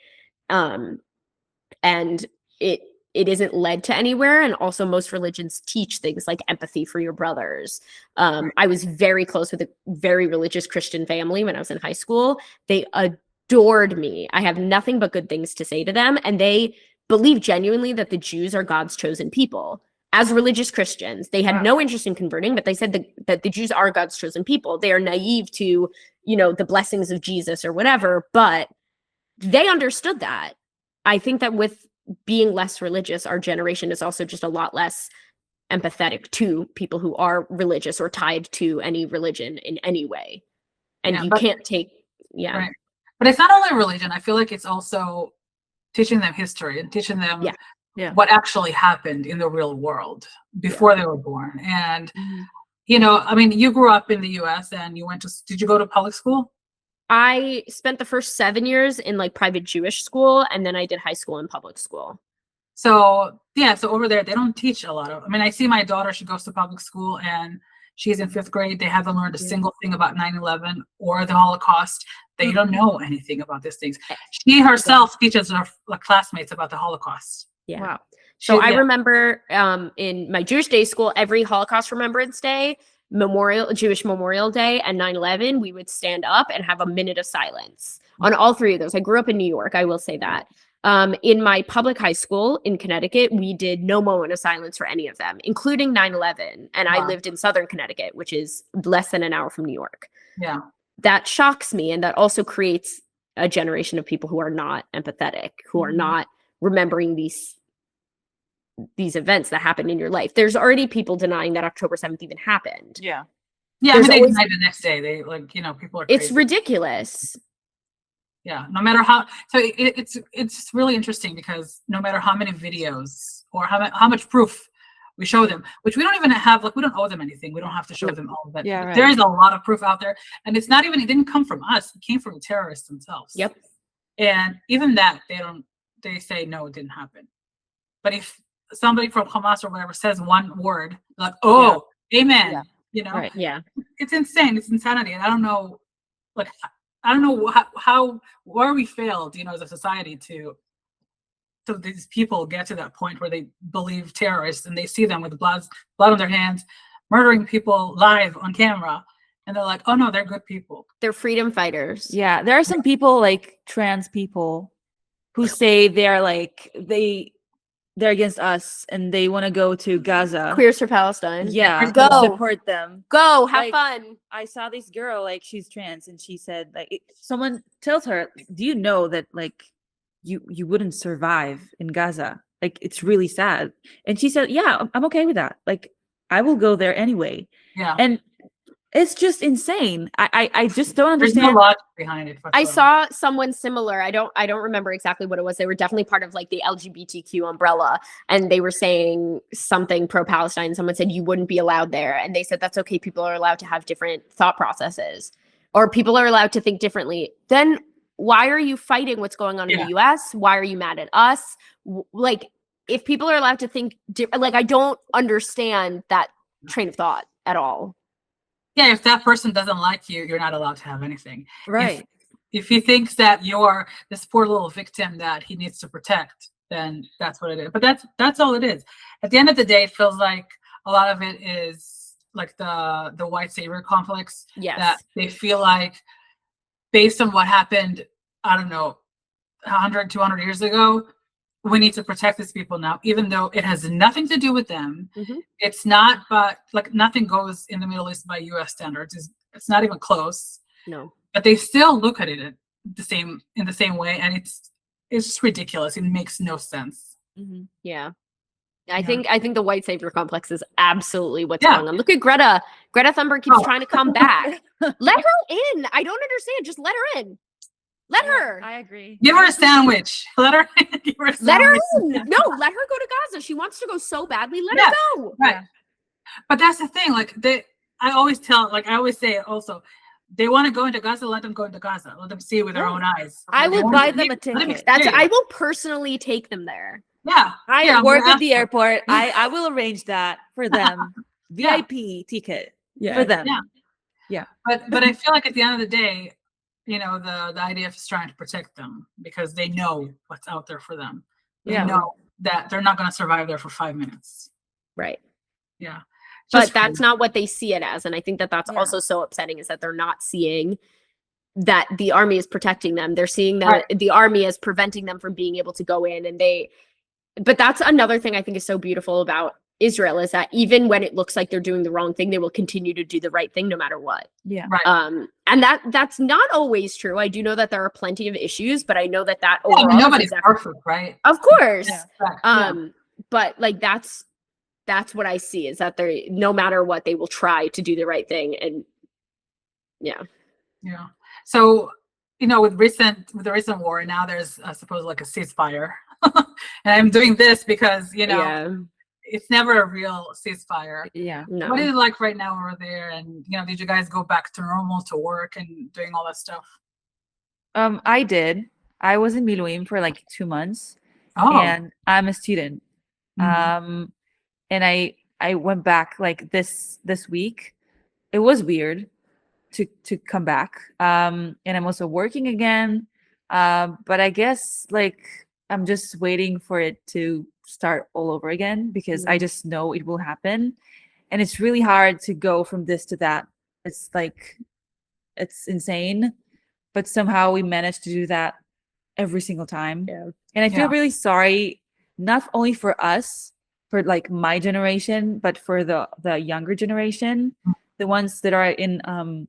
and it isn't led to anywhere. And also most religions teach things like empathy for your brothers. I was very close with a very religious Christian family when I was in high school. They adored me. I have nothing but good things to say to them. And they believe genuinely that the Jews are God's chosen people. As religious Christians, they had no interest in converting, but they said that the Jews are God's chosen people. They are naive to, the blessings of Jesus or whatever, but they understood that. I think that with being less religious, our generation is also just a lot less empathetic to people who are religious or tied to any religion in any way. And can't take, Right. But it's not only religion. I feel like it's also teaching them history and teaching them what actually happened in the real world before they were born. And, you grew up in the US and did you go to public school? I spent the first 7 years in like private Jewish school, and then I did high school and public school. So over there, they don't teach a lot of, I see my daughter, she goes to public school and she's in 5th grade. They haven't learned a single thing about 9/11 or the Holocaust. They don't know anything about these things. She herself teaches her classmates about the Holocaust. Yeah. Wow. So I remember in my Jewish day school, every Holocaust Remembrance Day, Jewish Memorial Day, and 9/11, we would stand up and have a minute of silence on all three of those. I grew up in New York, I will say that. In my public high school in Connecticut, we did no moment of silence for any of them, including 9/11. And I lived in Southern Connecticut, which is less than an hour from New York. Yeah. That shocks me. And that also creates a generation of people who are not empathetic, who are not remembering these events that happened in your life. There's already people denying that October 7th even happened. Yeah. Yeah, they deny the next day. They people are crazy. It's ridiculous. Yeah, no matter how. So it's really interesting because no matter how many videos or how much proof we show them, which we don't even have, we don't owe them anything. We don't have to show them all of that. Yeah, right. There is a lot of proof out there, and it didn't come from us. It came from the terrorists themselves. Yep. And even that, they say no, it didn't happen. But if somebody from Hamas or whatever says one word, amen, Right. Yeah. It's insane. It's insanity. And I don't know, where we failed, as a society to these people get to that point where they believe terrorists and they see them with blood on their hands, murdering people live on camera. And they're like, oh no, they're good people. They're freedom fighters. Yeah. There are some people like trans people who say they're against us and they want to go to Gaza. Queers for Palestine. Yeah. Go support them. Go have fun. I saw this girl, she's trans, and she said, someone tells her, do you know that you wouldn't survive in Gaza? It's really sad. And she said, yeah, I'm okay with that. I will go there anyway. Yeah. And it's just insane. I just don't understand. There's no logic behind it. I saw someone similar. I don't remember exactly what it was. They were definitely part of the LGBTQ umbrella, and they were saying something pro-Palestine. Someone said you wouldn't be allowed there, and they said that's okay. People are allowed to have different thought processes, or people are allowed to think differently. Then why are you fighting what's going on in the U.S.? Why are you mad at us? If people are allowed to think, I don't understand that train of thought at all. Yeah, if that person doesn't like you, you're not allowed to have anything. Right. If he thinks that you're this poor little victim that he needs to protect, then that's what it is. But that's all it is. At the end of the day, it feels like a lot of it is the white savior complex. Yes. That they feel like based on what happened, I don't know, 100, 200 years ago, we need to protect these people now, even though it has nothing to do with them. Mm-hmm. It's not, but nothing goes in the Middle East by US standards. It's not even close. No. But they still look at it in the same way, and it's just ridiculous. It makes no sense. Mm-hmm. Yeah. I think the white savior complex is absolutely what's going on. Look at Greta. Greta Thunberg keeps trying to come back. Let her in. I don't understand. Just let her in. Let her. I agree. Give her a sandwich. Let her. Give her a sandwich. Let her in. No, let her go to Gaza. She wants to go so badly. Let her go. Right. Yeah. But that's the thing. I always say also, they want to go into Gaza. Let them go into Gaza. Let them see with their own eyes. I will buy them a ticket. I will personally take them there. Yeah. I work at the airport. I will arrange that for them. VIP ticket for them. Yeah. But I feel like at the end of the day, the IDF is trying to protect them because they know what's out there for them. They Yeah. know that they're not going to survive there for 5 minutes. Right. Yeah. But Just that's not what they see it as. And I think that that's Yeah. also so upsetting, is that they're not seeing that the army is protecting them. They're seeing that Right. the army is preventing them from being able to go in. And but that's another thing I think is so beautiful about Israel, is that even when it looks like they're doing the wrong thing, they will continue to do the right thing no matter what. Yeah. right. And that's not always true. I do know that there are plenty of issues, but I know that Yeah, I overall mean, is nobody's exactly- perfect, right? Of course. Yeah. Yeah. But like that's what I see, is that they're, no matter what, they will try to do the right thing. And yeah. Yeah. So, with the recent war, now there's I suppose like a ceasefire. And I'm doing this because, Yeah. it's never a real ceasefire. Yeah. No. What is it like right now over there? And, did you guys go back to normal, to work and doing all that stuff? I did. I was in Miluim for like 2 months, Oh, and I'm a student. mhm. And I went back like this week. It was weird to come back. And I'm also working again. But I guess like I'm just waiting for it to start all over again, because I just know it will happen. And it's really hard to go from this to that. It's like, it's insane. But somehow we managed to do that every single time. Yeah. And I feel Yeah. really sorry, not only for us, for like my generation, but for the younger generation, the ones that are in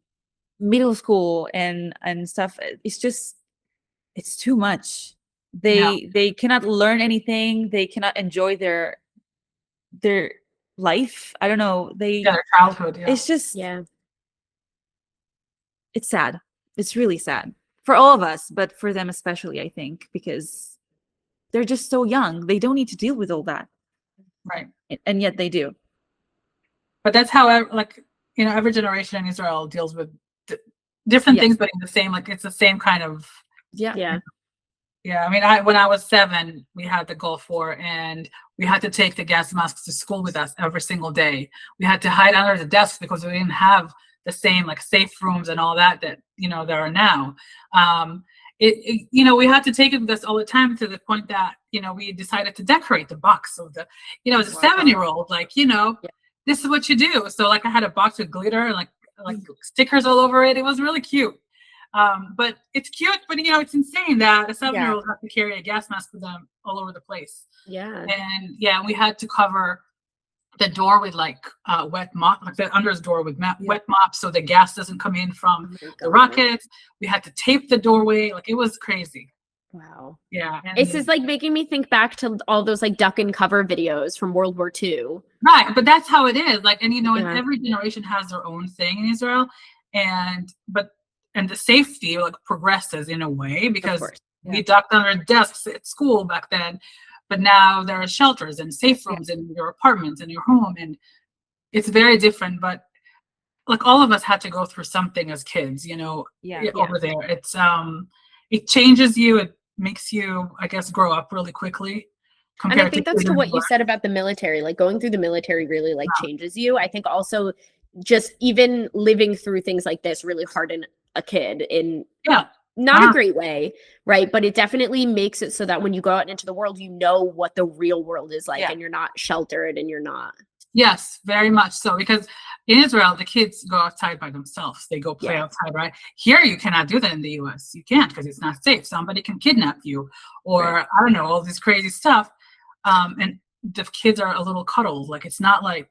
middle school and stuff. It's too much. They cannot learn anything. They cannot enjoy their life. I don't know. Their childhood. Yeah. It's just, Yeah. it's sad. It's really sad for all of us, but for them especially, I think, because they're just so young. They don't need to deal with all that. Right. And yet they do. But that's how, every generation in Israel deals with different Yes. things, but in the same, like, it's the same kind of. Yeah. Yeah. Yeah, I mean, when I was 7, we had the Gulf War, and we had to take the gas masks to school with us every single day. We had to hide under the desks because we didn't have the same like safe rooms and all that there are now. We had to take it with us all the time, to the point that we decided to decorate the box of the, as a 7-year-old, this is what you do. So like I had a box with glitter and like stickers all over it. It was really cute. But it's cute, but it's insane that a 7-year-old has to carry a gas mask with them all over the place. Yeah. And we had to cover the door with like wet mop, like the under door with wet mop, so the gas doesn't come in from the rockets. We had to tape the doorway. Like, it was crazy. Wow. Yeah. This is like making me think back to all those like duck and cover videos from World War II. Right. But that's how it is. Like, and and Yeah. every generation has their own thing in Israel. And the safety like progresses in a way, because we ducked under desks at school back then, but now there are shelters and safe rooms in your apartments and your home, and it's very different. But like, all of us had to go through something as kids, over there. It's it changes you. It makes you, I guess, grow up really quickly. And I think that's to what you said about the military. Like, going through the military really like changes you. I think also just even living through things like this really harden a kid in not a great way, right? But it definitely makes it so that when you go out into the world, you know what the real world is like, and you're not sheltered, and you're not. Yes, very much so. Because in Israel, the kids go outside by themselves. They go play outside, right? Here, you cannot do that in the US. You can't, because it's not safe. Somebody can kidnap you, or I don't know, all this crazy stuff. And the kids are a little cuddled. Like, it's not like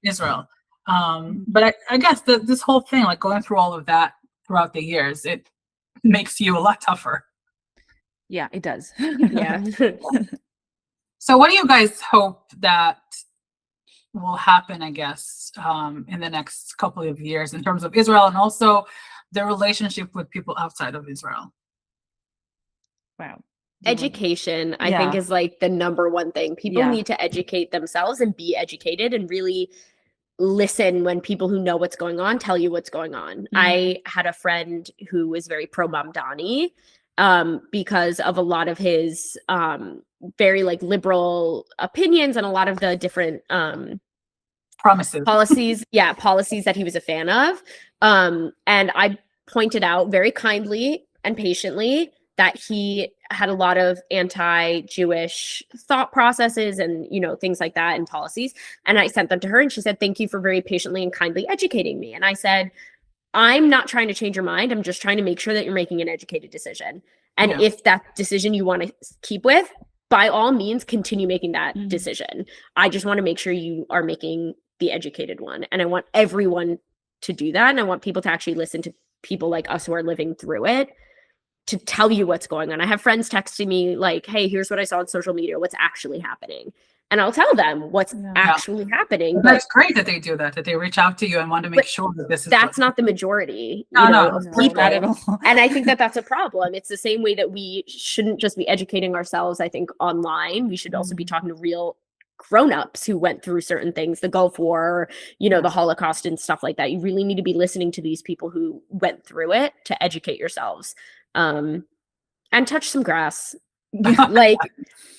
Israel. But I guess this whole thing, like going through all of that throughout the years, it makes you a lot tougher. Yeah, it does. Yeah. So what do you guys hope that will happen, I guess, in the next couple of years in terms of Israel, and also the relationship with people outside of Israel? Wow. Education, I think, is like the number one thing. People need to educate themselves and be educated, and really listen when people who know what's going on tell you what's going on. I had a friend who was very pro Mamdani because of a lot of his very like liberal opinions and a lot of the different policies that he was a fan of. And I pointed out very kindly and patiently that he had a lot of anti-Jewish thought processes and, you know, things like that and policies. And I sent them to her and she said, thank you for very patiently and kindly educating me. And I said, I'm not trying to change your mind. I'm just trying to make sure that you're making an educated decision. And Yeah. if that decision you want to keep with, by all means, continue making that decision. I just want to make sure you are making the educated one. And I want everyone to do that. And I want people to actually listen to people like us who are living through it to tell you what's going on. I have friends texting me like, hey, here's what I saw on social media, what's actually happening. And I'll tell them what's actually happening. But that's great that they do that they reach out to you and want to make sure that this is. That's not the majority, No, of people. not at all. And I think that that's a problem. It's the same way that we shouldn't just be educating ourselves, I think, online. We should also be talking to real grown-ups who went through certain things, the Gulf War, the Holocaust and stuff like that. You really need to be listening to these people who went through it to educate yourselves. And touch some grass. Like,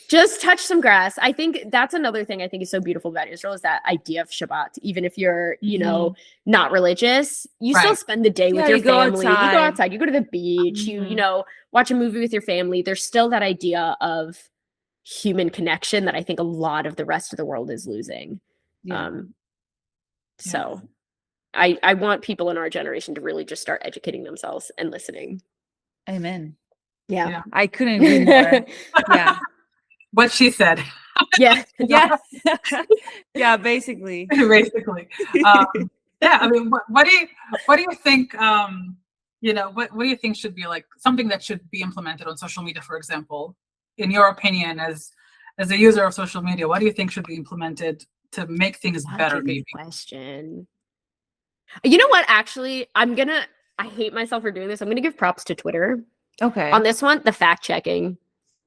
just touch some grass. I think that's another thing I think is so beautiful about Israel is that idea of Shabbat. Even if you're, not religious, you still spend the day with your family. You go outside, you go to the beach, you watch a movie with your family. There's still that idea of human connection that I think a lot of the rest of the world is losing. So I want people in our generation to really just start educating themselves and listening. Amen. Yeah. I couldn't agree more. Yeah. What she said. Yeah. Yeah. Yeah, basically. Basically. Yeah, I mean, what do you think, what do you think should be like something that should be implemented on social media, for example, in your opinion, as a user of social media, what do you think should be implemented to make things better? Maybe. Question. You know what? Actually, I hate myself for doing this. I'm going to give props to Twitter. Okay. On this one, the fact checking.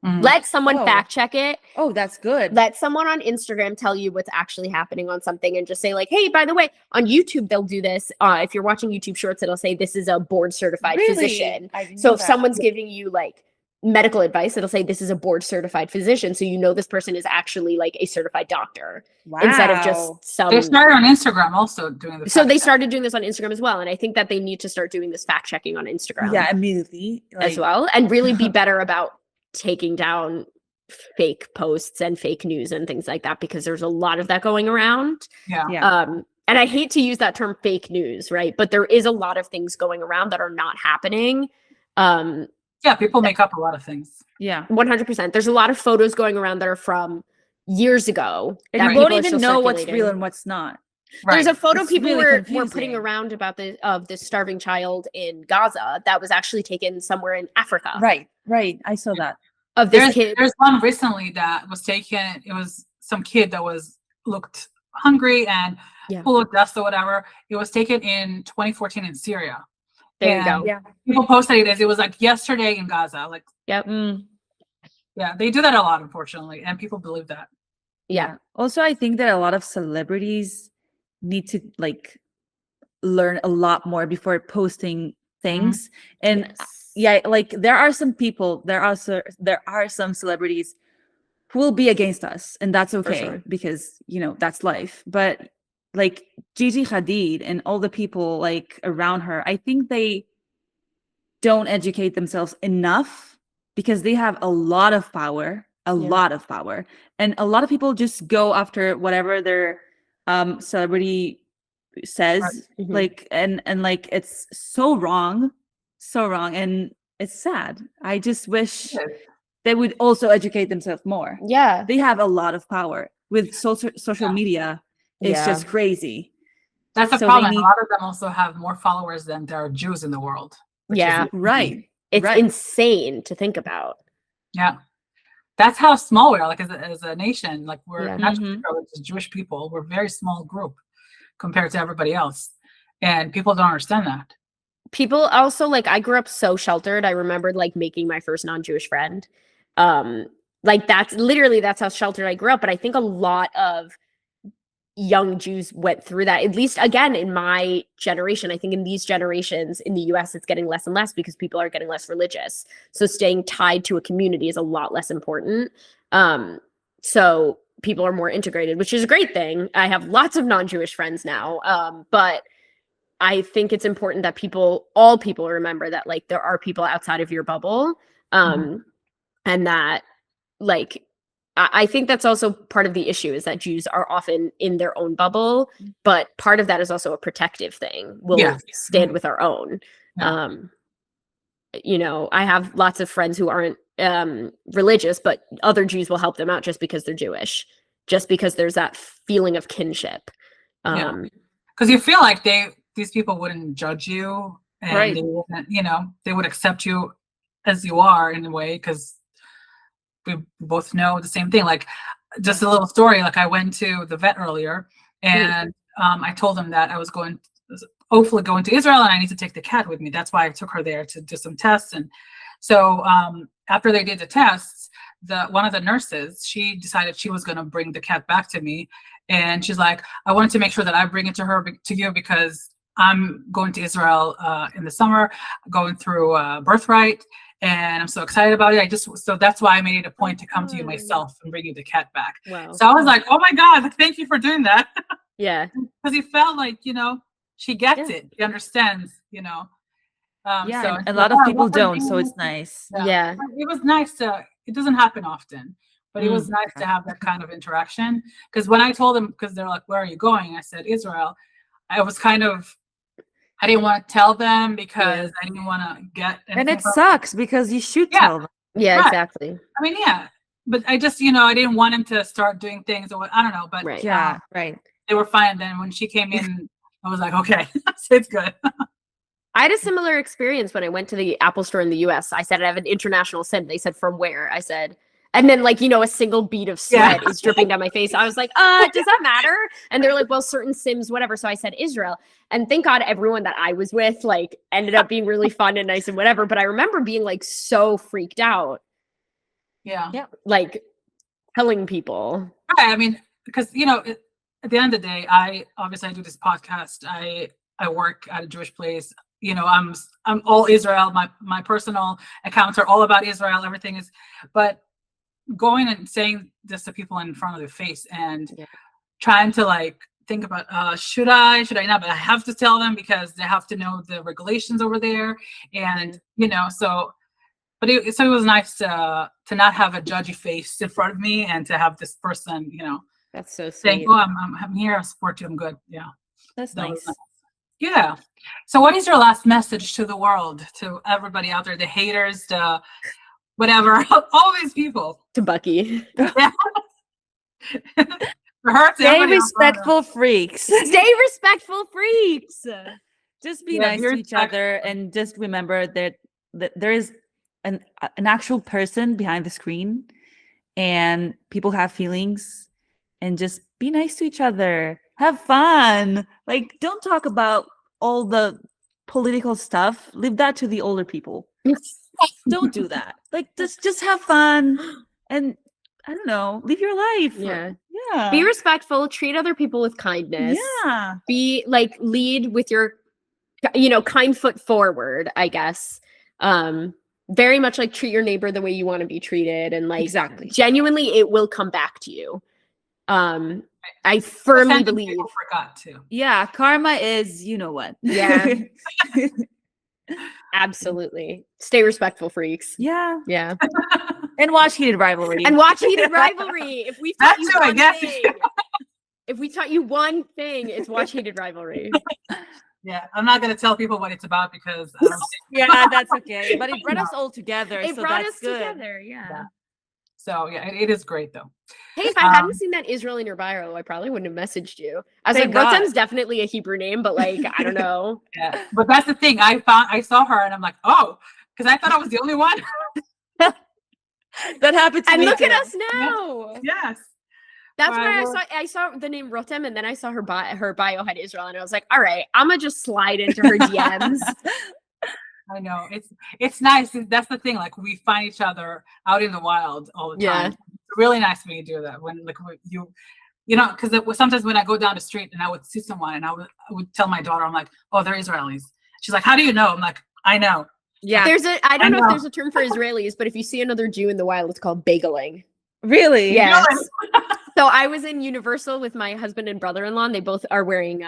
Let someone fact check it. Oh, that's good. Let someone on Instagram tell you what's actually happening on something and just say like, hey, by the way, on YouTube, they'll do this. If you're watching YouTube Shorts, it'll say this is a board certified physician. So if someone's giving you like medical advice, it'll say this is a board certified physician. So this person is actually like a certified doctor. Wow. Instead of just some. They started on Instagram also doing this. So they started doing this on Instagram as well. And I think that they need to start doing this fact checking on Instagram. Yeah, immediately. As well. And really be better about taking down fake posts and fake news and things like that, because there's a lot of that going around. Yeah. And I hate to use that term fake news, right? But there is a lot of things going around that are not happening. Yeah, people make up a lot of things. Yeah. 100%. There's a lot of photos going around that are from years ago. And you won't even know what's real and what's not. Right. There's a photo It's people really were putting around about this starving child in Gaza that was actually taken somewhere in Africa. Right. I saw that. Of this kid. There's one recently that was taken. It was some kid that looked hungry and full of dust or whatever. It was taken in 2014 in Syria. There you go. Yeah. People posted it as it was like yesterday in Gaza. Like, yep. Yeah, they do that a lot, unfortunately, and people believe that. Yeah. Also, I think that a lot of celebrities need to like learn a lot more before posting things. And like there are some people, there are some celebrities who will be against us, and that's okay because that's life. But like Gigi Hadid and all the people like around her, I think they don't educate themselves enough because they have a lot of power, lot of power, and a lot of people just go after whatever their celebrity says, like and like it's so wrong, and it's sad. I just wish they would also educate themselves more. Yeah, they have a lot of power with social media. It's just crazy. That's the problem. A lot of them also have more followers than there are Jews in the world. Yeah, right. It's insane to think about. Yeah. That's how small we are, like as a nation. Like we're not just Jewish people. We're a very small group compared to everybody else. And people don't understand that. People also, like, I grew up so sheltered. I remembered like making my first non-Jewish friend. Like that's how sheltered I grew up. But I think a lot of young Jews went through that, at least again in my generation. I think in these generations in the US, it's getting less and less because people are getting less religious. So staying tied to a community is a lot less important. So people are more integrated, which is a great thing. I have lots of non-Jewish friends now. But I think it's important that all people remember that like there are people outside of your bubble. And that, like, I think that's also part of the issue, is that Jews are often in their own bubble, but part of that is also a protective thing. We'll stand with our own. Yeah. You know, I have lots of friends who aren't religious, but other Jews will help them out just because they're Jewish, just because there's that feeling of kinship. Because you feel like these people wouldn't judge you, and Right. they wouldn't, you know, they would accept you as you are in a way, because we both know the same thing. Like, just a little story, like I went to the vet earlier, and I told them that I was hopefully going to Israel, and I need to take the cat with me. That's why I took her there, to do some tests. And so after they did the tests, one of the nurses, she decided she was going to bring the cat back to me, and she's like, I wanted to make sure that I bring it to you, because I'm going to Israel in the summer, going through birthright, and I'm so excited about it. So that's why I made it a point to come to you myself and bring you the cat back. Wow. So I was like, oh my God, thank you for doing that. Yeah. Because he felt like, you know, she gets it. She understands, you know. Yeah, so and a lot of people don't, so it's nice. Yeah. It was nice it doesn't happen often, but it was nice to have that kind of interaction. Because when I told them, because they're like, where are you going? I said, Israel. I was I didn't want to tell them, because I didn't want to get And it sucks because you should tell them. Yeah, Right. exactly. I mean, yeah, but I just, you know, I didn't want him to start doing things, or I don't know, but Right. Yeah, right. they were fine. Then when she came in, I was like, okay, it's good. I had a similar experience when I went to the Apple store in the US. I said, I have an international SIM. They said, from where? I said, and then, like, you know, a single bead of sweat is dripping down my face. I was like, does that matter? And they're like, well, certain SIMs, whatever. So I said Israel. And thank God everyone that I was with, like, ended up being really fun and nice and whatever. But I remember being, like, so freaked out. Yeah. Like, telling people. Right. I mean, because, you know, at the end of the day, I do this podcast. I work at a Jewish place. You know, I'm all Israel. My personal accounts are all about Israel. Everything is, but going and saying this to people in front of their face and trying to, like, think about, should I not? But I have to tell them, because they have to know the regulations over there. And, you know, so, but it was nice to not have a judgy face in front of me, and to have this person, you know, That's so saying, sweet. oh, I'm here, I support you, I'm good. Yeah. That's That was nice. Yeah. So what is your last message to the world, to everybody out there, the haters, the whatever, all these people? To Bucky. For her, to Stay everybody else around her. respectful, freaks. Stay respectful, freaks. Just be Yeah, nice be to each other, and just remember that there is an actual person behind the screen, and people have feelings, and just be nice to each other. Have fun. Like, don't talk about all the political stuff. Leave that to the older people. Don't do that. Like, just have fun, and I don't know, live your life. Yeah. Yeah. Be respectful, treat other people with kindness. Yeah. Be like, lead with your, you know, kind foot forward, I guess. Very much like, treat your neighbor the way you want to be treated, and, like, Exactly. genuinely it will come back to you. I firmly Sometimes believe. people forgot to. Yeah, karma is, you know what. Yeah. Absolutely. Stay respectful, freaks. Yeah. Yeah. And watch Heated Rivalry. And watch Heated Rivalry. If we taught That's you what I one get. thing, if we taught you one thing, it's watch Heated Rivalry. Yeah, I'm not going to tell people what it's about, because I don't Yeah, that's okay. But it brought us all together. It so brought that's us good. together. Yeah. So yeah, it is great though. Hey, if I hadn't seen that Israel in your bio, I probably wouldn't have messaged you. I was Thank like, God. Rotem's definitely a Hebrew name, but, like, I don't know. Yeah, but that's the thing. I saw her, and I'm like, oh, because I thought I was the only one. That happened to And me look too. at us now. Yes. That's Well, why I saw the name Rotem, and then I saw her bio had Israel, and I was like, all right, I'm gonna just slide into her DMs. I know, it's nice. That's the thing. Like, we find each other out in the wild all the Yeah. time. It's really nice when you do that. When, like, you know, because sometimes when I go down the street and I would see someone, and I would tell my daughter, I'm like, oh, they're Israelis. She's like, how do you know? I'm like, I know. Yeah. I don't know if know. there's a term for Israelis, but if you see another Jew in the wild, it's called bageling. Really? Yes. So I was in Universal with my husband and brother-in-law, and they both are wearing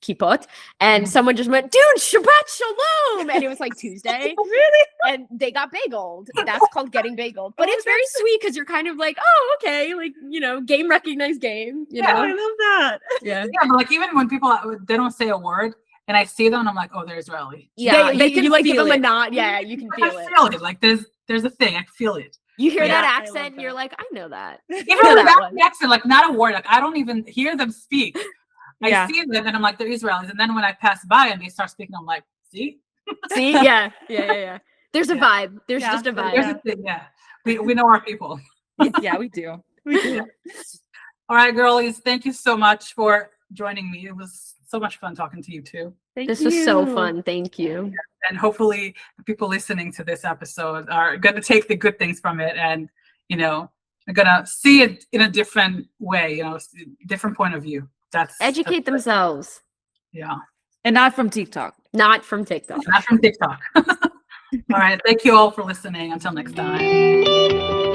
kippot. And someone just went, dude, Shabbat Shalom! And it was like Tuesday. Really? And they got bageled. That's called getting bageled. But it's very sweet because you're kind of like, oh, okay, like, you know, game recognized game. You Yeah, know? I love that. Yeah. Yeah, but like even when people they don't say a word and I see them, I'm like, oh, they're Israeli. Yeah, They you can like give feel them a it. nod. Yeah, you can Like, feel I it. feel it. Like there's a thing. I feel it. You hear Yeah, that I love accent, and you're that. like, I know that. Even know that without one. the accent, like not a word. Like I don't even hear them speak. Yeah. I see them and I'm like, they're Israelis. And then when I pass by and they start speaking, I'm like, see? See? Yeah. There's a Yeah. vibe. There's Yeah, just a but vibe. There's a thing, yeah. We know our people. Yeah, we do. We do. All right, girlies, thank you so much for joining me. It was so much fun talking to you too. Thank This was so you. fun. Thank you. And hopefully the people listening to this episode are going to take the good things from it and, you know, are going to see it in a different way, you know, different point of view. Educate themselves. Yeah. And not from TikTok. Not from TikTok. Not from TikTok. All right. Thank you all for listening. Until next time.